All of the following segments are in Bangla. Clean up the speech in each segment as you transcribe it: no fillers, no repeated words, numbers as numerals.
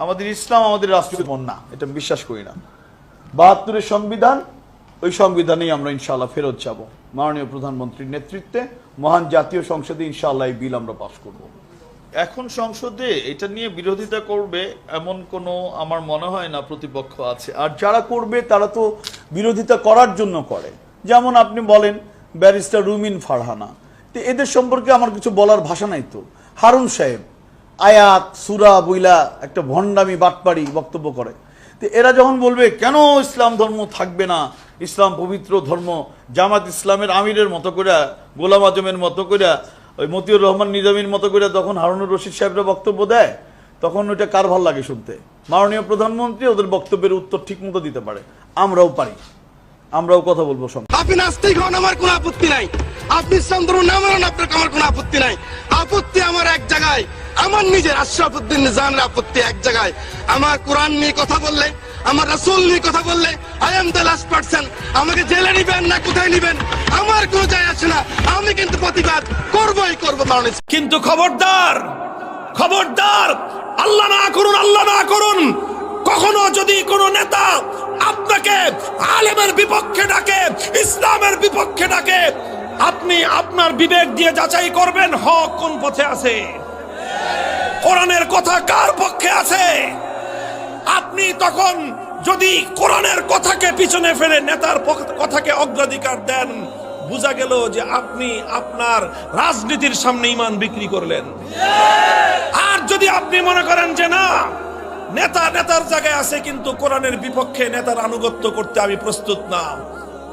আমাদের ইসলাম আমাদের রাষ্ট্রীয় মন না, এটা আমি বিশ্বাস করি না। ৭২-এর সংবিধান, ওই সংবিধানেই আমরা ইনশাআল্লাহ ফেরত যাব। মাননীয় প্রধানমন্ত্রীর নেতৃত্বে মহান জাতীয় সংসদে ইনশাআল্লাহ এই বিল আমরা পাস করব। এখন সংসদে এটা নিয়ে বিরোধিতা করবে এমন কোনো আমার মনে হয় না প্রতিপক্ষ আছে। আর যারা করবে তারা তো বিরোধিতা করার জন্য করে। যেমন আপনি বলেন ব্যারিস্টার রুমিন ফারহানা, তো এদের সম্পর্কে আমার কিছু বলার ভাষা নাই। তো হারুন সাহেব আয়াত সূরা বইলা একটা ভণ্ডামি বাটপাড়ি বক্তব্য করে, তো এরা যখন বলবে কেন ইসলাম ধর্ম থাকবে না, ইসলাম পবিত্র ধর্ম, জামাত ইসলামের আমিরের মতো করে, গোলাম আজমের মতো করে, ওই মতিউর রহমান নিজামীর মতো করে তখন হারুনুর রশিদ সাহেবরা বক্তব্য দেয়, তখন ওইটা কার ভাল লাগে শুনতে? মাননীয় প্রধানমন্ত্রী ওদের বক্তব্যের উত্তর ঠিক মতো দিতে পারে, আমরাও পারি, আমরাও কথা বলবো সঙ্গে। আপনি নাস্তিক হন, আমার কোনো আপত্তি নাই। আপনি ইসলাম ধর্ম না মানেন, আপনার আমার কোনো আপত্তি নাই। আপত্তি আমার এক জায়গায়, আমার নিজের আশরাফুদ্দিন নিজামের আপত্তি এক জায়গায়। আমার কোরআন নিয়ে কথা বললে, আমার রাসূল নিয়ে কথা বললে, I am the last person. আমাকে জেলে নিবেন না কোথায় নিবেন আমার কোনো যায় আসে না, আমি কিন্তু প্রতিবাদ করবই করব মাননীয়। কিন্তু খবরদার, খবরদার, আল্লাহ না করুন, আল্লাহ না করুন, কখনো যদি কোনো নেতা আপনাকে আলেমের বিপক্ষে ডাকে, ইসলামের বিপক্ষে ডাকে, আপনি আপনার বিবেক দিয়ে যাচাই করবেন হক কোন পথে আছে, কোরআনের কথা কার পক্ষে আছে। আপনি তখন যদি কোরআনের কথাকে পিছনে ফেলে নেতার কথাকে অগ্রাধিকার দেন, বোঝা গেল যে আপনি আপনার রাজনীতির সামনে ঈমান বিক্রি করলেন। আর যদি আপনি মনে করেন যে না, নেতা নেতার জায়গায় আছে কিন্তু কোরআনের বিপক্ষে নেতার আনুগত্য করতে আমি প্রস্তুত না,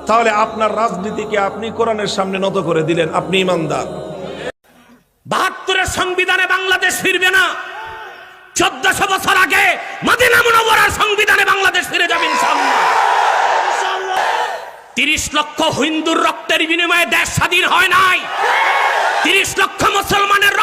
তাহলে আপনার রাজনীতিকে আপনি কোরআনের সামনে নত করে দিলেন, আপনি ঈমানদার। ৭২-এর সংবিধানে বাংলাদেশ ফিরবে না, ১৪০০ বছর আগে মদিনা মুনাওয়ারার সংবিধানে বাংলাদেশ ফিরে যাবে ইনশাআল্লাহ। ৩০ লক্ষ হিন্দুর রক্তের বিনিময়ে দেশ স্বাধীন হয় নাই, ৩০ লক্ষ মুসলমানের